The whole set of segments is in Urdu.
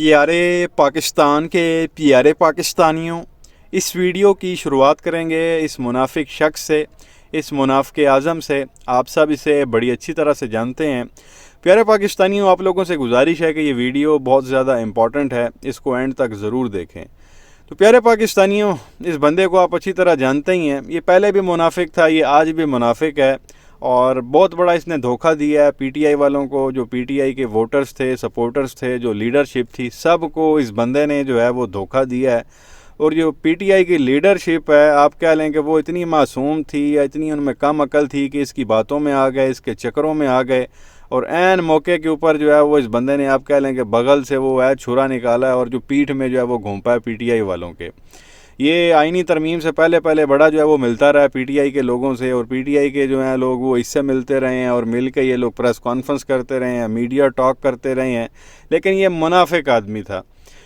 پیارے پاکستان کے پیارے پاکستانیوں، اس ویڈیو کی شروعات کریں گے اس منافق شخص سے، اس منافق اعظم سے۔ آپ سب اسے بڑی اچھی طرح سے جانتے ہیں۔ پیارے پاکستانیوں، آپ لوگوں سے گزارش ہے کہ یہ ویڈیو بہت زیادہ امپورٹنٹ ہے، اس کو اینڈ تک ضرور دیکھیں۔ تو پیارے پاکستانیوں، اس بندے کو آپ اچھی طرح جانتے ہی ہیں۔ یہ پہلے بھی منافق تھا، یہ آج بھی منافق ہے، اور بہت بڑا اس نے دھوکہ دیا ہے پی ٹی آئی والوں کو۔ جو پی ٹی آئی کے ووٹرز تھے، سپورٹرز تھے، جو لیڈرشپ تھی، سب کو اس بندے نے جو ہے وہ دھوکہ دیا ہے۔ اور جو پی ٹی آئی کی لیڈرشپ ہے، آپ کہہ لیں کہ وہ اتنی معصوم تھی یا اتنی ان میں کم عقل تھی کہ اس کی باتوں میں آ گئے، اس کے چکروں میں آ گئے، اور عین موقع کے اوپر جو ہے وہ اس بندے نے، آپ کہہ لیں کہ بغل سے وہ ہے چھرا نکالا ہے، اور جو پیٹھ میں جو ہے وہ گھونپا ہے پی ٹی آئی والوں کے۔ یہ آئینی ترمیم سے پہلے بڑا جو ہے وہ ملتا رہا ہے پی ٹی آئی کے لوگوں سے، اور پی ٹی آئی کے جو ہیں لوگ وہ اس سے ملتے رہے ہیں، اور مل کے یہ لوگ پریس کانفرنس کرتے رہے ہیں، میڈیا ٹاک کرتے رہے ہیں، لیکن یہ منافق آدمی تھا۔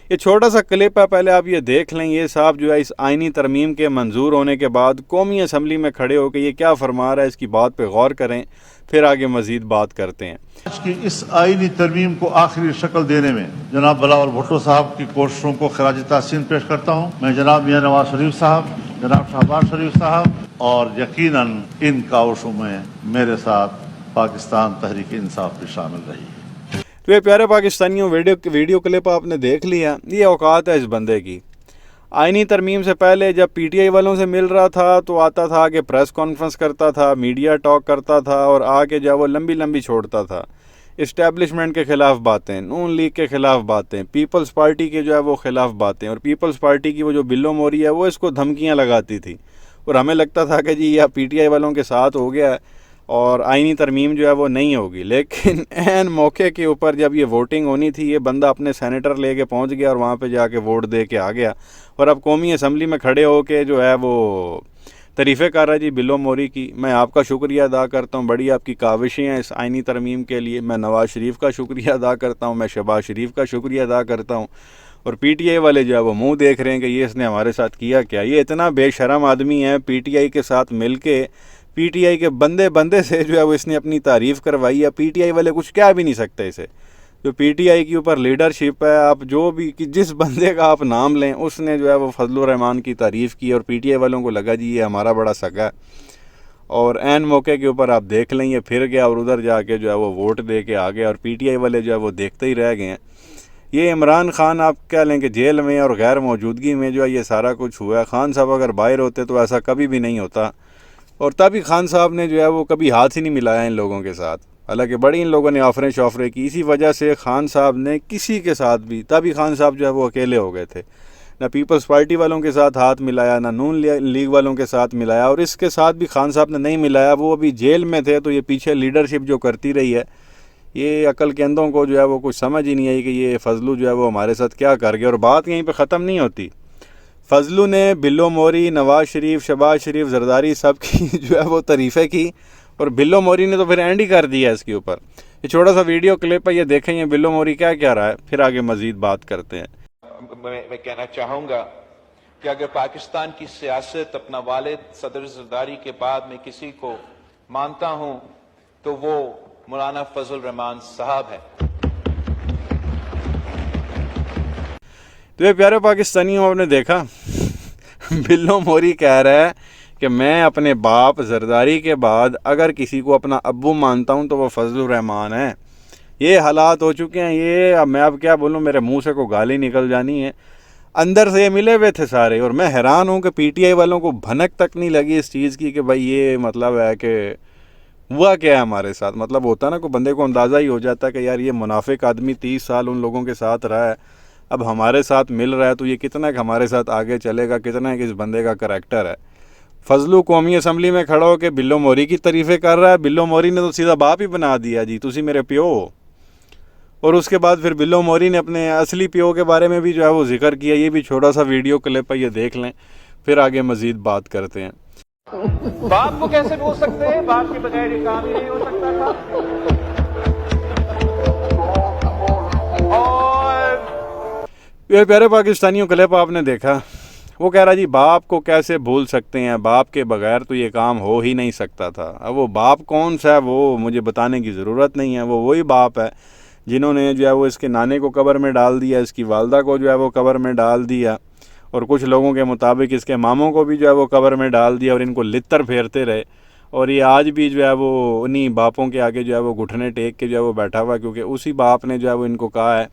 یہ چھوٹا سا کلپ ہے، پہلے آپ یہ دیکھ لیں۔ یہ صاحب جو ہے اس آئینی ترمیم کے منظور ہونے کے بعد قومی اسمبلی میں کھڑے ہو کے یہ کیا فرما رہا ہے، اس کی بات پہ غور کریں، پھر آگے مزید بات کرتے ہیں۔ آج کی اس آئینی ترمیم کو آخری شکل دینے میں جناب بلاول بھٹو صاحب کی کوششوں کو خراج تحسین پیش کرتا ہوں۔ میں جناب میاں نواز شریف صاحب، جناب شہباز شریف صاحب، اور یقیناً ان کاوشوں میں میرے ساتھ پاکستان تحریک انصاف بھی شامل رہی ہے۔ تو یہ پیارے پاکستانیوں، ویڈیو کلپ آپ نے دیکھ لیا۔ یہ اوقات ہے اس بندے کی۔ آئینی ترمیم سے پہلے جب پی ٹی آئی والوں سے مل رہا تھا تو آتا تھا کہ پریس کانفرنس کرتا تھا، میڈیا ٹاک کرتا تھا، اور آ کے جو ہے وہ لمبی چھوڑتا تھا۔ اسٹیبلشمنٹ کے خلاف باتیں، نون لیگ کے خلاف باتیں، پیپلز پارٹی کے جو ہے وہ خلاف باتیں، اور پیپلز پارٹی کی وہ جو بلو موری ہے وہ اس کو دھمکیاں لگاتی تھی، اور ہمیں لگتا تھا کہ جی یہ پی ٹی آئی والوں کے ساتھ ہو گیا ہے اور آئینی ترمیم جو ہے وہ نہیں ہوگی۔ لیکن عین موقع کے اوپر جب یہ ووٹنگ ہونی تھی، یہ بندہ اپنے سینیٹر لے کے پہنچ گیا اور وہاں پہ جا کے ووٹ دے کے آ گیا، اور اب قومی اسمبلی میں کھڑے ہو کے جو ہے وہ تعریفیں کر رہا ہے جی بلو موری کی۔ میں آپ کا شکریہ ادا کرتا ہوں، بڑی آپ کی کاوشیں ہیں اس آئینی ترمیم کے لیے۔ میں نواز شریف کا شکریہ ادا کرتا ہوں، میں شہباز شریف کا شکریہ ادا کرتا ہوں، اور پی ٹی آئی والے جو ہے وہ منہ دیکھ رہے ہیں کہ یہ اس نے ہمارے ساتھ کیا کیا۔ یہ اتنا بے شرم آدمی ہے، پی ٹی آئی کے ساتھ مل کے پی ٹی آئی کے بندے سے جو ہے وہ اس نے اپنی تعریف کروائی ہے۔ پی ٹی آئی والے کچھ کہہ بھی نہیں سکتے اسے۔ جو پی ٹی آئی کے اوپر لیڈرشپ ہے، آپ جو بھی جس بندے کا آپ نام لیں، اس نے جو ہے وہ فضل الرحمان کی تعریف کی، اور پی ٹی آئی والوں کو لگا جی یہ ہمارا بڑا سگا ہے، اور عین موقع کے اوپر آپ دیکھ لیں یہ پھر گیا اور ادھر جا کے جو ہے وہ ووٹ دے کے آ گیا، اور پی ٹی آئی والے جو ہے وہ دیکھتے ہی رہ گئے ہیں۔ یہ عمران خان آپ کہہ لیں کہ جیل میں اور غیر موجودگی میں جو ہے یہ سارا کچھ ہوا ہے۔ خان صاحب اگر باہر ہوتے تو ایسا کبھی بھی نہیں ہوتا، اور تبھی خان صاحب نے جو ہے وہ کبھی ہاتھ ہی نہیں ملایا ان لوگوں کے ساتھ، حالانکہ بڑی ان لوگوں نے آفریں شوفریں کی۔ اسی وجہ سے خان صاحب نے کسی کے ساتھ بھی، تبھی خان صاحب جو ہے وہ اکیلے ہو گئے تھے، نہ پیپلز پارٹی والوں کے ساتھ ہاتھ ملایا، نہ نون لیگ والوں کے ساتھ ملایا، اور اس کے ساتھ بھی خان صاحب نے نہیں ملایا۔ وہ ابھی جیل میں تھے، تو یہ پیچھے لیڈرشپ جو کرتی رہی ہے، یہ عقل کے اندھوں کو جو ہے وہ کچھ سمجھ ہی نہیں آئی کہ یہ فضلو جو ہے وہ ہمارے ساتھ کیا کر گیا۔ اور بات یہیں پہ ختم نہیں ہوتی۔ فضلو نے بلو موری، نواز شریف، شہباز شریف، زرداری سب کی جو ہے وہ تعریفیں کی، اور بلو موری نے تو پھر اینڈ ہی کر دیا اس کے اوپر۔ یہ چھوٹا سا ویڈیو کلپ ہے، یہ دیکھیں یہ بلو موری کیا رہا ہے، پھر آگے مزید بات کرتے ہیں۔ میں کہنا چاہوں گا کہ اگر پاکستان کی سیاست اپنا والد صدر زرداری کے بعد میں کسی کو مانتا ہوں تو وہ مولانا فضل الرحمان صاحب ہے۔ تو یہ پیارے پاکستانیوں، آپ نے دیکھا بلو موری کہہ رہا ہے کہ میں اپنے باپ زرداری کے بعد اگر کسی کو اپنا ابو مانتا ہوں تو وہ فضل الرحمان ہے۔ یہ حالات ہو چکے ہیں۔ یہ اب میں اب کیا بولوں، میرے منہ سے کو گالی نکل جانی ہے۔ اندر سے یہ ملے ہوئے تھے سارے، اور میں حیران ہوں کہ پی ٹی آئی والوں کو بھنک تک نہیں لگی اس چیز کی کہ بھائی یہ مطلب ہے کہ ہوا کیا ہے ہمارے ساتھ۔ مطلب ہوتا نا، کوئی بندے کو اندازہ ہی ہو جاتا ہے کہ یار یہ منافق آدمی 30 سال ان لوگوں کے ساتھ رہا ہے، اب ہمارے ساتھ مل رہا ہے تو یہ کتنا کہ ہمارے ساتھ آگے چلے گا، کتنا کہ اس بندے کا کریکٹر ہے۔ فضلو قومی اسمبلی میں کھڑا ہو کے بلو موری کی تعریفیں کر رہا ہے۔ بلو موری نے تو سیدھا باپ ہی بنا دیا جی، تسی میرے پیو ہو۔ اور اس کے بعد پھر بلو موری نے اپنے اصلی پیو کے بارے میں بھی جو ہے وہ ذکر کیا۔ یہ بھی چھوٹا سا ویڈیو کلپ ہے، یہ دیکھ لیں، پھر آگے مزید بات کرتے ہیں۔ باپ کو کیسے بول سکتے ہیں؟ باپ کے بغیر یہ کام ہی نہیں ہو سکتا تھا۔ اور یہ پیارے پاکستانیوں، کلپ آپ نے دیکھا، وہ کہہ رہا جی باپ کو کیسے بھول سکتے ہیں، باپ کے بغیر تو یہ کام ہو ہی نہیں سکتا تھا۔ اب وہ باپ کون سا ہے وہ مجھے بتانے کی ضرورت نہیں ہے، وہ وہی باپ ہے جنہوں نے جو ہے وہ اس کے نانے کو قبر میں ڈال دیا، اس کی والدہ کو جو ہے وہ قبر میں ڈال دیا، اور کچھ لوگوں کے مطابق اس کے ماموں کو بھی جو ہے وہ قبر میں ڈال دیا، اور ان کو لتر پھیرتے رہے، اور یہ آج بھی جو ہے وہ انہی باپوں کے آگے جو ہے وہ گھٹنے ٹیک کے جو ہے وہ بیٹھا ہوا ہے، کیونکہ اسی باپ نے جو ہے وہ ان کو کہا ہے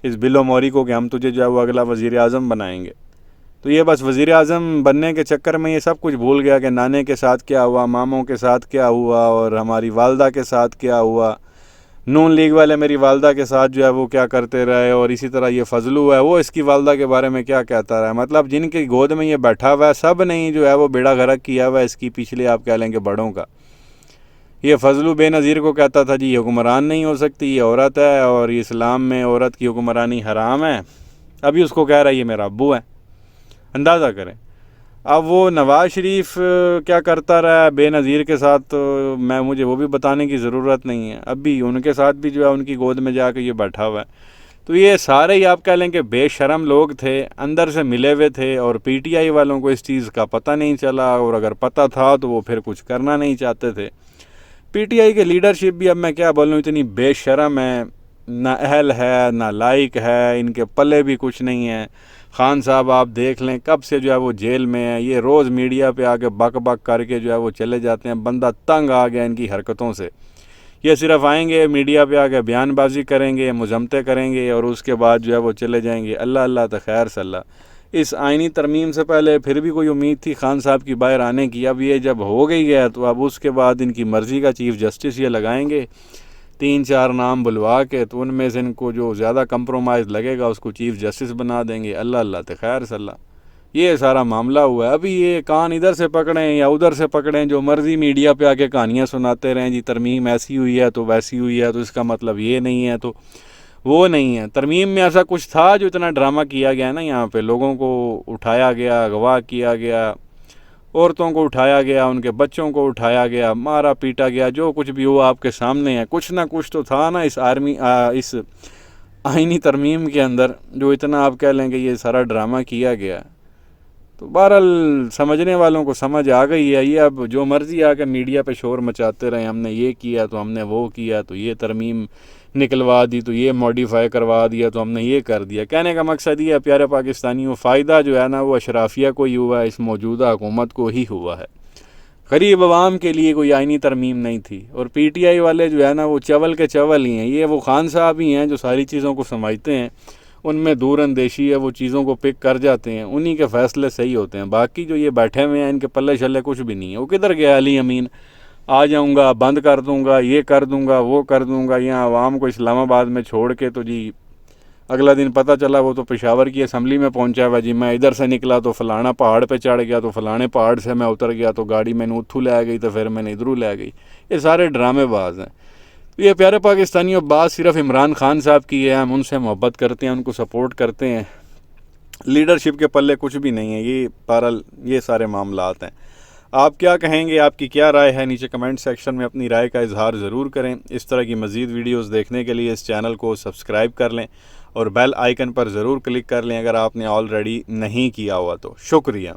اس بلو موری کو کہ ہم تجھے جو ہے وہ اگلا وزیر اعظم بنائیں گے۔ تو یہ بس وزیر اعظم بننے کے چکر میں یہ سب کچھ بھول گیا کہ نانے کے ساتھ کیا ہوا، ماموں کے ساتھ کیا ہوا، اور ہماری والدہ کے ساتھ کیا ہوا، نون لیگ والے میری والدہ کے ساتھ جو ہے وہ کیا کرتے رہے، اور اسی طرح یہ فضلو ہے وہ اس کی والدہ کے بارے میں کیا کہتا رہا ہے۔ مطلب جن کی گود میں یہ بیٹھا ہوا ہے سب نے جو ہے وہ بیڑا غرق کیا ہوا ہے اس کی پچھلے آپ کہہ لیں گے بڑوں کا۔ یہ فضلو بے نظیر کو کہتا تھا جی یہ حکمران نہیں ہو سکتی، یہ عورت ہے، اور اسلام میں عورت کی حکمرانی حرام ہے، ابھی اس کو کہہ رہا ہے یہ میرا ابو ہے، اندازہ کریں۔ اب وہ نواز شریف کیا کرتا رہا ہے بے نظیر کے ساتھ، تو مجھے وہ بھی بتانے کی ضرورت نہیں ہے، اب بھی ان کے ساتھ بھی جو ہے ان کی گود میں جا کے یہ بیٹھا ہوا ہے۔ تو یہ سارے ہی آپ کہہ لیں کہ بے شرم لوگ تھے، اندر سے ملے ہوئے تھے، اور پی ٹی آئی والوں کو اس چیز کا پتہ نہیں چلا، اور اگر پتہ تھا تو وہ پھر کچھ کرنا نہیں چاہتے تھے۔ پی ٹی آئی کے لیڈرشپ بھی اب میں کیا بولوں اتنی بے شرم ہے، نہ اہل ہے نہ لائق ہے، ان کے پلے بھی کچھ نہیں ہے۔ خان صاحب آپ دیکھ لیں کب سے جو ہے وہ جیل میں ہے، یہ روز میڈیا پہ آ کے بک بک کر کے جو ہے وہ چلے جاتے ہیں، بندہ تنگ آ گیا ان کی حرکتوں سے۔ یہ صرف آئیں گے میڈیا پہ آ کے بیان بازی کریں گے، مذمتیں کریں گے، اور اس کے بعد جو ہے وہ چلے جائیں گے۔ اللہ اللہ تو خیر صلی اللہ۔ اس آئینی ترمیم سے پہلے پھر بھی کوئی امید تھی خان صاحب کی باہر آنے کی، اب یہ جب ہو گئی ہے تو اب اس کے بعد ان کی مرضی کا چیف جسٹس یہ لگائیں گے، 3-4 نام بلوا کے، تو ان میں سے ان کو جو زیادہ کمپرومائز لگے گا اس کو چیف جسٹس بنا دیں گے۔ اللہ اللہ تو خیر صلی اللہ۔ یہ سارا معاملہ ہوا ہے، ابھی یہ کان ادھر سے پکڑیں یا ادھر سے پکڑیں، جو مرضی میڈیا پہ آ کے کہانیاں سناتے رہیں، جی ترمیم ایسی ہوئی ہے تو ویسی ہوئی ہے، تو اس کا مطلب یہ نہیں ہے تو وہ نہیں ہے۔ ترمیم میں ایسا کچھ تھا جو اتنا ڈرامہ کیا گیا نا، یہاں پہ لوگوں کو اٹھایا گیا، اغوا کیا گیا، عورتوں کو اٹھایا گیا، ان کے بچوں کو اٹھایا گیا، مارا پیٹا گیا، جو کچھ بھی ہوا آپ کے سامنے ہے۔ کچھ نہ کچھ تو تھا نا اس اس آئینی ترمیم کے اندر جو اتنا آپ کہہ لیں کہ یہ سارا ڈرامہ کیا گیا۔ تو بہرحال سمجھنے والوں کو سمجھ آ گئی ہے، یہ اب جو مرضی آ کے میڈیا پہ شور مچاتے رہے، ہم نے یہ کیا تو ہم نے وہ کیا، تو یہ ترمیم نکلوا دی، تو یہ موڈیفائی کروا دیا، تو ہم نے یہ کر دیا۔ کہنے کا مقصد یہ ہے پیارے پاکستانیوں، فائدہ جو ہے نا وہ اشرافیہ کو ہی ہوا ہے، اس موجودہ حکومت کو ہی ہوا ہے، غریب عوام کے لیے کوئی آئینی ترمیم نہیں تھی۔ اور پی ٹی آئی والے جو ہے نا وہ چول کے چول ہی ہیں، یہ وہ خان صاحب ہی ہیں جو ساری چیزوں کو سمجھتے ہیں، ان میں دور اندیشی ہے، وہ چیزوں کو پک کر جاتے ہیں، انہی کے فیصلے صحیح ہوتے ہیں۔ باقی جو یہ بیٹھے ہوئے ہیں ان کے پلے شلے کچھ بھی نہیں ہے۔ وہ کدھر گیا علی امین، آ جاؤں گا، بند کر دوں گا، یہ کر دوں گا، وہ کر دوں گا، یہاں عوام کو اسلام آباد میں چھوڑ کے، تو جی اگلا دن پتہ چلا وہ تو پشاور کی اسمبلی میں پہنچا ہوا، جی میں ادھر سے نکلا تو فلانا پہاڑ پہ چڑھ گیا، تو فلانے پہاڑ سے میں اتر گیا تو گاڑی میں نے اتھو لے گئی، تو پھر میں نے ادھروں لے گئی۔ یہ سارے ڈرامے باز ہیں۔ یہ پیارے پاکستانیوں، بات صرف عمران خان صاحب کی ہے، ہم ان سے محبت کرتے ہیں، ان کو سپورٹ کرتے ہیں، لیڈرشپ کے پلے کچھ بھی نہیں ہے۔ یہ بہرحال یہ سارے معاملات ہیں۔ آپ کیا کہیں گے، آپ کی کیا رائے ہے، نیچے کمنٹ سیکشن میں اپنی رائے کا اظہار ضرور کریں۔ اس طرح کی مزید ویڈیوز دیکھنے کے لیے اس چینل کو سبسکرائب کر لیں اور بیل آئیکن پر ضرور کلک کر لیں اگر آپ نے آلریڈی نہیں کیا ہوا تو۔ شکریہ۔